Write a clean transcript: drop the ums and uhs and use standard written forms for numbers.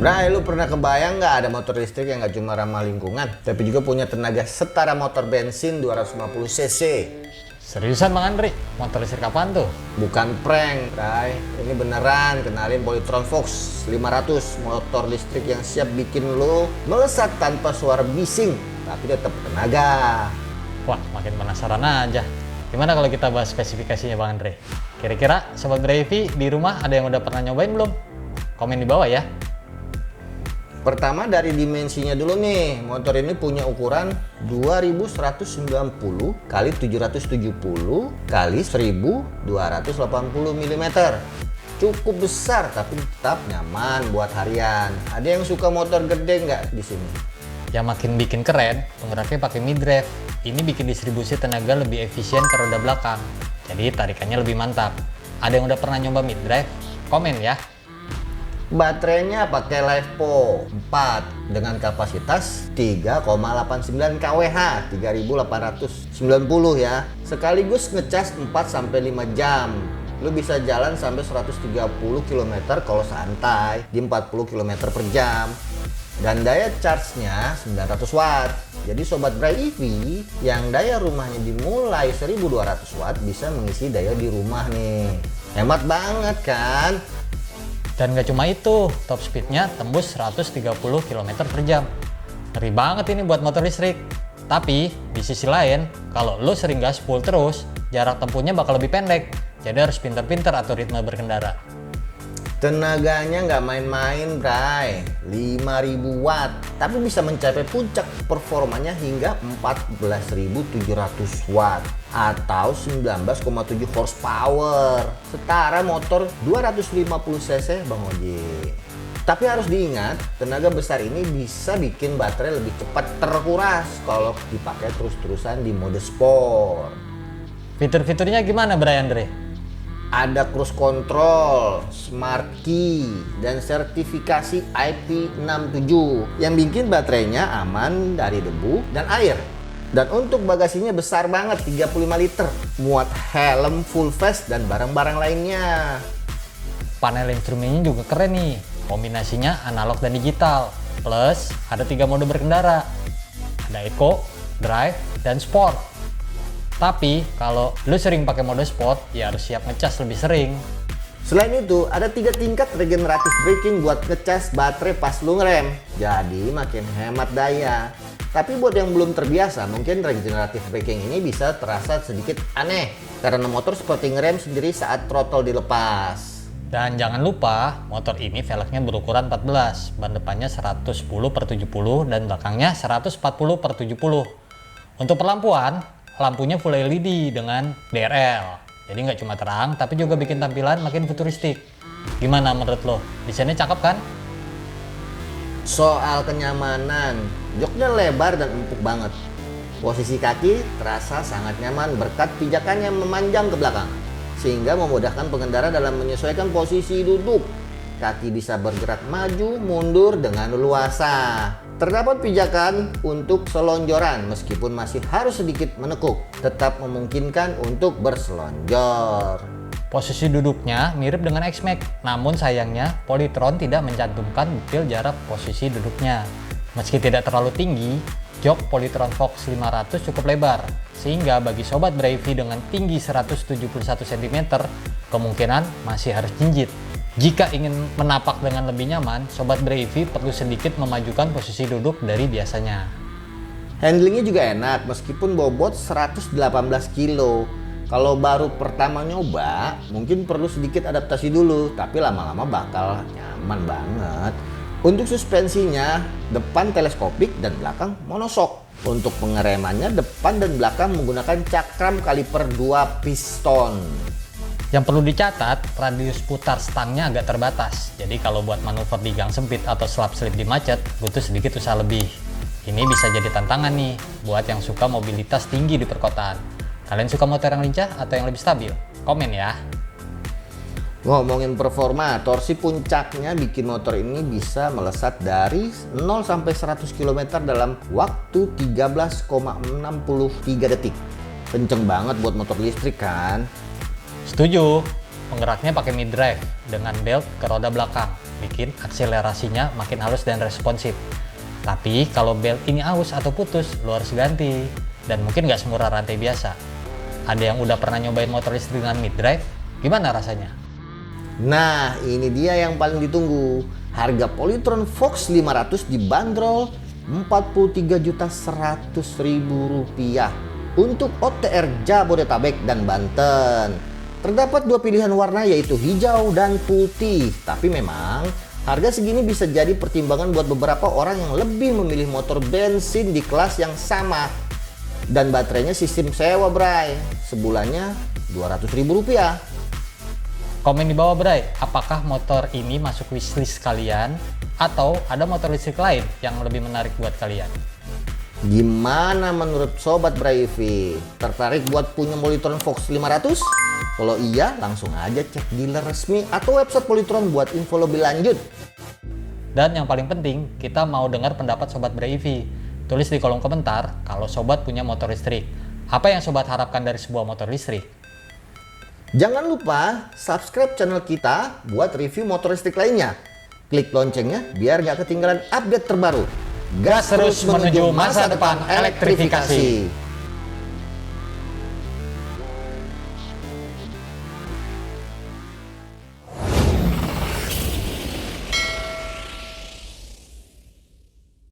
Bray, lu pernah kebayang nggak ada motor listrik yang nggak cuma ramah lingkungan, tapi juga punya tenaga setara motor bensin 250 cc? Seriusan Bang Andri? Motor listrik apaan tuh? Bukan prank, Bray. Ini beneran. Kenalin Polytron Fox 500, motor listrik yang siap bikin lo melesat tanpa suara bising, tapi tetap tenaga. Wah, makin penasaran aja. Gimana kalau kita bahas spesifikasinya Bang Andre? Kira-kira Sobat Brevy di rumah ada yang udah pernah nyobain belum? Komen di bawah ya. Pertama dari dimensinya dulu nih. Motor ini punya ukuran 2190 x 770 x 1280 mm. Cukup besar tapi tetap nyaman buat harian. Ada yang suka motor gede nggak di sini? Yang makin bikin keren, penggeraknya pakai mid-drive. Ini bikin distribusi tenaga lebih efisien ke roda belakang. Jadi tarikannya lebih mantap. Ada yang udah pernah nyoba mid-drive? Komen ya. Baterainya pakai LiFePO 4 dengan kapasitas 3,89 kWh, 3890 ya. Sekaligus ngecas 4-5 jam. Lu bisa jalan sampai 130 km kalau santai di 40 km per jam. Dan daya charge-nya 900 watt. Jadi Sobat Bray EV yang daya rumahnya dimulai 1200 watt bisa mengisi daya di rumah nih. Hemat banget kan? Dan gak cuma itu, top speednya tembus 130 km per jam. Ngeri banget ini buat motor listrik. Tapi di sisi lain, kalau lo sering gaspol terus, jarak tempuhnya bakal lebih pendek. Jadi harus pintar-pintar atur ritme berkendara. Tenaganya nggak main-main, Bray. 5000 watt, tapi bisa mencapai puncak performanya hingga 14.700 watt atau 19,7 horsepower. Setara motor 250 cc, Bang Oji. Tapi harus diingat, tenaga besar ini bisa bikin baterai lebih cepat terkuras kalau dipakai terus-terusan di mode sport. Fitur-fiturnya gimana, Bray Andre? Ada cruise control, smart key, dan sertifikasi IP67 yang bikin baterainya aman dari debu dan air. Dan untuk bagasinya besar banget, 35 liter, muat helm full face dan barang-barang lainnya. Panel instrumennya juga keren nih, kombinasinya analog dan digital. Plus ada 3 mode berkendara, ada Eco, Drive, dan Sport. Tapi kalau lu sering pakai mode sport, ya harus siap ngecas lebih sering. Selain itu, ada 3 tingkat regeneratif braking buat ngecas baterai pas lu ngerem. Jadi makin hemat daya. Tapi buat yang belum terbiasa, mungkin regeneratif braking ini bisa terasa sedikit aneh. Karena motor seperti ngerem sendiri saat throttle dilepas. Dan jangan lupa, motor ini velgnya berukuran 14. Ban depannya 110/70 dan belakangnya 140/70. Untuk perlampuan, lampunya full LED dengan DRL, jadi nggak cuma terang tapi juga bikin tampilan makin futuristik. Gimana menurut lo? Desainnya cakep kan? Soal kenyamanan, joknya lebar dan empuk banget. Posisi kaki terasa sangat nyaman berkat pijakan yang memanjang ke belakang, sehingga memudahkan pengendara dalam menyesuaikan posisi duduk. Kaki bisa bergerak maju mundur dengan leluasa. Terdapat pijakan untuk selonjoran meskipun masih harus sedikit menekuk, tetap memungkinkan untuk berselonjor. Posisi duduknya mirip dengan X-Max, namun sayangnya Polytron tidak mencantumkan detail jarak posisi duduknya. Meski tidak terlalu tinggi, jok Polytron Fox 500 cukup lebar, sehingga bagi Sobat Brevy dengan tinggi 171 cm, kemungkinan masih harus jinjit. Jika ingin menapak dengan lebih nyaman, Sobat Brevy perlu sedikit memajukan posisi duduk dari biasanya. Handlingnya juga enak meskipun bobot 118 kilo. Kalau baru pertama nyoba, mungkin perlu sedikit adaptasi dulu, tapi lama-lama bakal nyaman banget. Untuk suspensinya, depan teleskopik dan belakang monoshock. Untuk pengeremannya, depan dan belakang menggunakan cakram kaliper 2 piston. Yang perlu dicatat, radius putar stangnya agak terbatas. Jadi kalau buat manuver di gang sempit atau slip di macet, butuh sedikit usaha lebih. Ini bisa jadi tantangan nih buat yang suka mobilitas tinggi di perkotaan. Kalian suka motor yang lincah atau yang lebih stabil? Komen ya. Ngomongin performa, torsi puncaknya bikin motor ini bisa melesat dari 0 sampai 100 km dalam waktu 13,63 detik. Kenceng banget buat motor listrik kan? Setuju, penggeraknya pakai mid drive dengan belt ke roda belakang, bikin akselerasinya makin halus dan responsif. Tapi kalau belt ini aus atau putus, lo harus ganti. Dan mungkin nggak semurah rantai biasa. Ada yang udah pernah nyobain motor listrik dengan mid drive? Gimana rasanya? Nah, ini dia yang paling ditunggu. Harga Polytron Fox 500 dibanderol Rp43.100.000 untuk OTR Jabodetabek dan Banten. Terdapat dua pilihan warna yaitu hijau dan putih. Tapi memang harga segini bisa jadi pertimbangan buat beberapa orang yang lebih memilih motor bensin di kelas yang sama. Dan baterainya sistem sewa, Bray. Sebulannya Rp200.000. Komen di bawah, Bray, apakah motor ini masuk wishlist kalian? Atau ada motor listrik lain yang lebih menarik buat kalian? Gimana menurut Sobat Braivi? Tertarik buat punya Polytron Fox 500? Kalau iya, langsung aja cek dealer resmi atau website Polytron buat info lebih lanjut. Dan yang paling penting, kita mau dengar pendapat Sobat Braivi. Tulis di kolom komentar kalau Sobat punya motor listrik. Apa yang Sobat harapkan dari sebuah motor listrik? Jangan lupa subscribe channel kita buat review motor listrik lainnya. Klik loncengnya biar nggak ketinggalan update terbaru. Gas terus menuju masa depan elektrifikasi.